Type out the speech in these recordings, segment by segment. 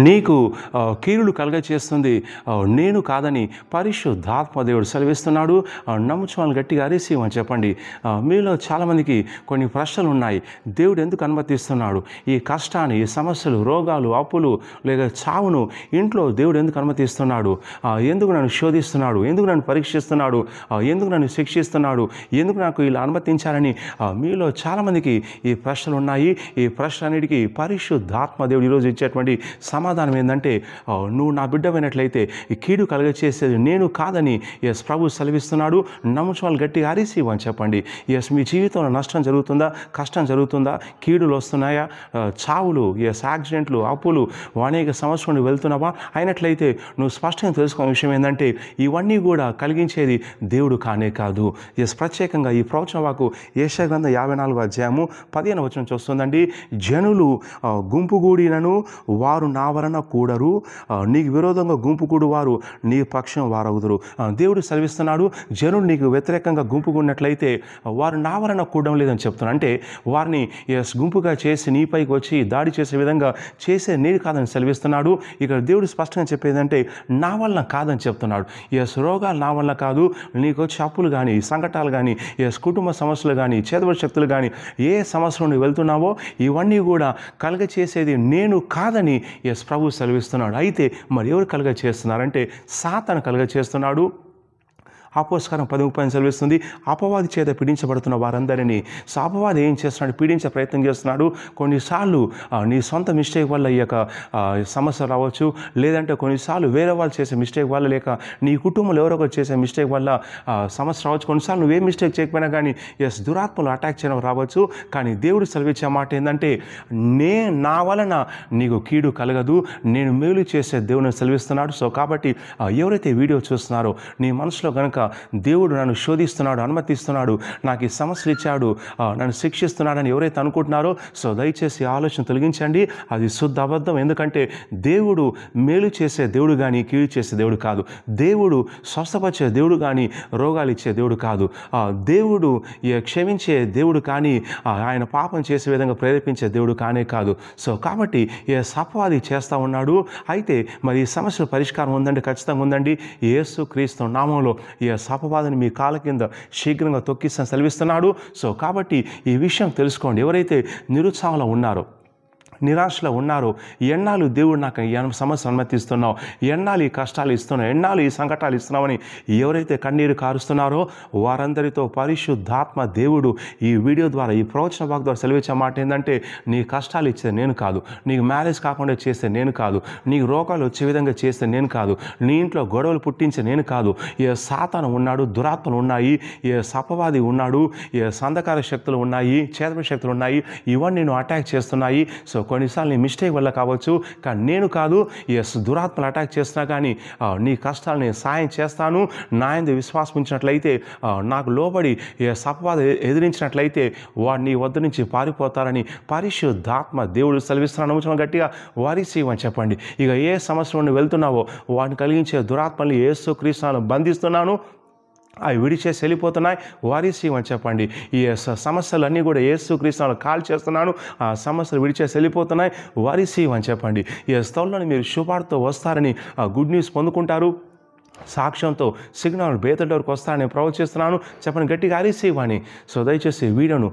నీకు కీడులు కలుగచేస్తుంది నేను కాదని పరిశుద్ధాత్మ దేవుడు సెలవిస్తున్నాడు. నమ్ముచు వాళ్ళని గట్టిగా అరిసి అని చెప్పండి. మీలో చాలామందికి కొన్ని ప్రశ్నలు ఉన్నాయి. దేవుడు ఎందుకు అనుమతిస్తున్నాడు ఈ కష్టాన్ని, ఈ సమస్యలు, రోగాలు, అప్పులు లేక చావును ఇంట్లో దేవుడు ఎందుకు అనుమతిస్తున్నాడు? ఎందుకు నన్ను శోధిస్తున్నాడు? ఎందుకు నన్ను పరీక్షిస్తున్నాడు? ఎందుకు నన్ను శిక్షిస్తున్నాడు? ఎందుకు నాకు ఇలా అనుమతించాలని మీలో చాలామందికి ఈ ప్రశ్నలు ఉన్నాయి. ఈ ప్రశ్నలన్నిటికీ పరిశుద్ధాత్మ దేవుడు ఈరోజు ఇచ్చేటువంటి సమాధానం ఏంటంటే, నువ్వు నా బిడ్డమైనట్లయితే ఈ కీడు కలుగచేసేది నేను కాదని ప్రభు సెలవిస్తున్నాడు. నమ్ముచు వాళ్ళు గట్టిగా అరిసి అని చెప్పండి. మీ జీవితంలో నష్టం జరుగుతుందా? కష్టం జరుగుతుందా? కీడులు వస్తున్నాయా? చావులు, యాక్సిడెంట్లు, అప్పులు, అనేక సంవత్సరాలు వెళ్తున్నావా? అయినట్లయితే నువ్వు స్పష్టంగా తెలుసుకునే విషయం ఏంటంటే, ఇవన్నీ కూడా కలిగించేది దేవుడు కానే కాదు. ప్రత్యేకంగా ఈ ప్రవచన వాక్కు యెషయా గ్రంథం 54వ అధ్యాయము 15వ వచనం చూస్తుందండి. జనులు గుంపుగూడినను వారు నా వలన కూడరు, నీకు విరోధంగా గుంపుకూడు వారు నీ పక్షం వారవుదురు. దేవుడు సెలవిస్తున్నాడు, జనులు నీకు వ్యతిరేకంగా గుంపుకున్నట్లయితే వారు నా వలన కూడడం లేదని చెప్తున్నాడు. అంటే వారిని గుంపుగా చేసి నీపైకి వచ్చి దాడి చేసే విధంగా చేసే నేను కాదని సెలవిస్తున్నాడు. ఇక్కడ దేవుడు స్పష్టంగా చెప్పేదంటే నా వలన కాదని చెప్తున్నాడు. రోగాలు నా వల్ల కాదు, నీకు వచ్చే అప్పులు కానీ, సంకటాలు కానీ, కుటుంబ సమస్యలు కానీ, చేతబడి శక్తులు కానీ, ఏ సమస్యలు నువ్వు వెళ్తున్నావో ఇవన్నీ కూడా కలుగ చేసేది నేను కాదని ప్రభు సెలవిస్తున్నాడు. అయితే మరి ఎవరు కలుగ చేస్తున్నారంటే సాతాను కలుగ చేస్తున్నాడు. అపోస్తకరం 10:30 సెలవిస్తుంది, అపవాది చేత పీడించబడుతున్న వారందరినీ. అపవాది ఏం చేస్తున్నాడు? పీడించే ప్రయత్నం చేస్తున్నాడు. కొన్నిసార్లు నీ సొంత మిస్టేక్ వల్ల ఈ యొక్క సమస్య రావచ్చు, లేదంటే కొన్నిసార్లు వేరే వాళ్ళు చేసే మిస్టేక్ వల్ల, లేక నీ కుటుంబంలో ఎవరో ఒకరు చేసే మిస్టేక్ వల్ల సమస్య రావచ్చు. కొన్నిసార్లు నువ్వే మిస్టేక్ చేయకపోయినా కానీ దురాత్మలు అటాక్ చేయడం రావచ్చు. కానీ దేవుడు సెలవిచ్చే మాట ఏంటంటే, నా వలన నీకు కీడు కలగదు, నేను మేలు చేసే దేవుని సెలవిస్తున్నాడు. సో కాబట్టి ఎవరైతే వీడియో చూస్తున్నారో నీ మనసులో కనుక దేవుడు నన్ను శోధిస్తున్నాడు, అనుమతిస్తున్నాడు, నాకు ఈ సమస్యలు ఇచ్చాడు, నన్ను శిక్షిస్తున్నాడని ఎవరైతే అనుకుంటున్నారో సో దయచేసి ఆలోచన తొలగించండి. అది శుద్ధ అబద్ధం. ఎందుకంటే దేవుడు మేలు చేసే దేవుడు కానీ కీడు చేసే దేవుడు కాదు. దేవుడు స్వస్థపరిచే దేవుడు కానీ రోగాలు ఇచ్చే దేవుడు కాదు. దేవుడు క్షమించే దేవుడు కానీ ఆయన పాపం చేసే విధంగా ప్రేరేపించే దేవుడు కానే కాదు. సో కాబట్టి అపవాది చేస్తూ ఉన్నాడు. అయితే మరి ఈ సమస్యల పరిష్కారం ఉందండి, ఖచ్చితంగా ఉందండి. యేసు క్రీస్తు నామంలో అపవాదిని మీ కాళ్ళ కింద శీఘ్రంగా తొక్కిస్తాను సెలవిస్తున్నాడు. సో కాబట్టి ఈ విషయం తెలుసుకోండి. ఎవరైతే నిరుత్సాహంలో ఉన్నారో, నిరాశలో ఉన్నారు, ఎన్నాళ్ళు దేవుడు నాకు ఈ సమస్య అనుమతిస్తున్నావు, ఎన్నాళ్ళు ఈ కష్టాలు ఇస్తున్నావు, ఎన్నాళ్ళు ఈ సంకటాలు ఇస్తున్నావని ఎవరైతే కన్నీరు కారుస్తున్నారో వారందరితో పరిశుద్ధాత్మ దేవుడు ఈ వీడియో ద్వారా, ఈ ప్రవచన భాగం ద్వారా సెలవిచ్చే మాట ఏంటంటే, నీ కష్టాలు ఇచ్చేది నేను కాదు, నీకు మ్యారేజ్ కాకుండా చేస్తే నేను కాదు, నీకు రోగాలు వచ్చే విధంగా చేస్తే నేను కాదు, నీ ఇంట్లో గొడవలు పుట్టించే నేను కాదు. సాతాను ఉన్నాడు, దురాత్మలు ఉన్నాయి, అపవాది ఉన్నాడు, సంధకార శక్తులు ఉన్నాయి, చేతబడి శక్తులు ఉన్నాయి, ఇవన్నీ నేను అటాక్ చేస్తున్నాయి. సో కొన్నిసార్లు నీ మిస్టేక్ వల్ల కావచ్చు, కానీ నేను కాదు. దురాత్మలు అటాక్ చేస్తున్నా కానీ నీ కష్టాలు నేను సాయం చేస్తాను. నా యందు విశ్వాసం ఉంచినట్లయితే, నాకు లోబడి అపవాది ఎదిరించినట్లయితే వాడు నీ వద్ద నుంచి పారిపోతారని పరిశుద్ధాత్మ దేవుడు సెలవిస్తున్నాను. నమ్ముచున్న గట్టిగా వారిసి అని చెప్పండి. ఇక ఏ సమస్య నుండి వెళ్తున్నావో వాటిని కలిగించే దురాత్మల్ని యేసు క్రీస్తును బంధిస్తున్నాను, అవి విడిచేసి వెళ్ళిపోతున్నాయి, వారిసి అని చెప్పండి. ఈ సమస్యలన్నీ కూడా యేసుక్రీస్తును కాల్ చేస్తున్నాను, ఆ సమస్యలు విడిచేసి వెళ్ళిపోతున్నాయి, వారిసి అని చెప్పండి. ఈ స్థలంలో మీరు శుభార్తతో వస్తారని గుడ్ న్యూస్ పొందుకుంటారు. సాక్ష్యంతో సిగ్నల్ బేతల్ వరకు వస్తానని ప్రవచిస్తున్నాను. చెప్పండి గట్టిగా రిసీవ్ అని. సో దయచేసి వీడియోను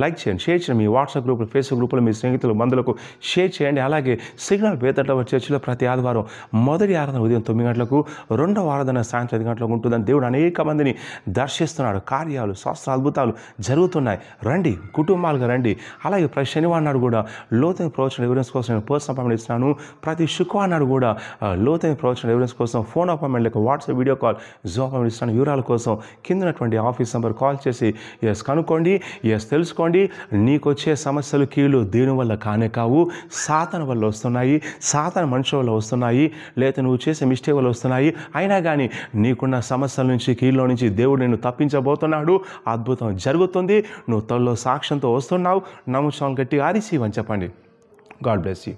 లైక్ చేయండి, షేర్ చేయండి. మీ వాట్సాప్ గ్రూపులు, ఫేస్బుక్ గ్రూపులు, మీ స్నేహితులు, బంధువులకు షేర్ చేయండి. అలాగే సిగ్నల్ బేతల్ చర్చిలో ప్రతి ఆదివారం మొదటి ఆరాధన ఉదయం 9 గంటలకు, రెండవ ఆరాధన సాయంత్రం 5 గంటలకు ఉంటుందని దేవుడు అనేక మందిని దర్శిస్తున్నాడు. కార్యాలు, శాస్త్ర అద్భుతాలు జరుగుతున్నాయి. రండి, కుటుంబాలుగా రండి. అలాగే ప్రతి శనివారం నాడు కూడా లోతైన ప్రవచన ఎవిడెన్స్ కోసం నేను పర్సనల్ అపాయింట్మెంట్ ఇస్తున్నాను. ప్రతి శుక్రవారం నాడు కూడా లోతైన ప్రవచన ఎవిడెన్స్ కోసం ఫోన్ అపాయింట్మెంట్ లేక WhatsApp video call, Zoom appointment ఇస్తాను. వివరాల కోసం కింద ఉన్నటువంటి ఆఫీస్ నెంబర్ కాల్ చేసి కనుక్కోండి, తెలుసుకోండి. నీకు వచ్చే సమస్యలు కీళ్ళు దేని వల్ల కానే కావు, సాతాను వల్ల వస్తున్నాయి, సాతాను మనుషుల వల్ల వస్తున్నాయి, లేదా నువ్వు చేసే మిస్టేక్ వల్ల వస్తున్నాయి. అయినా కానీ నీకున్న సమస్యల నుంచి, కీళ్ళలో నుంచి దేవుడు నిన్ను తప్పించబోతున్నాడు. అద్భుతం జరుగుతుంది. నువ్వు తల్లో సాక్ష్యంతో వస్తున్నావు. నమ్ముచాలను గట్టిగా రిసీవ్ అని చెప్పండి. God bless you.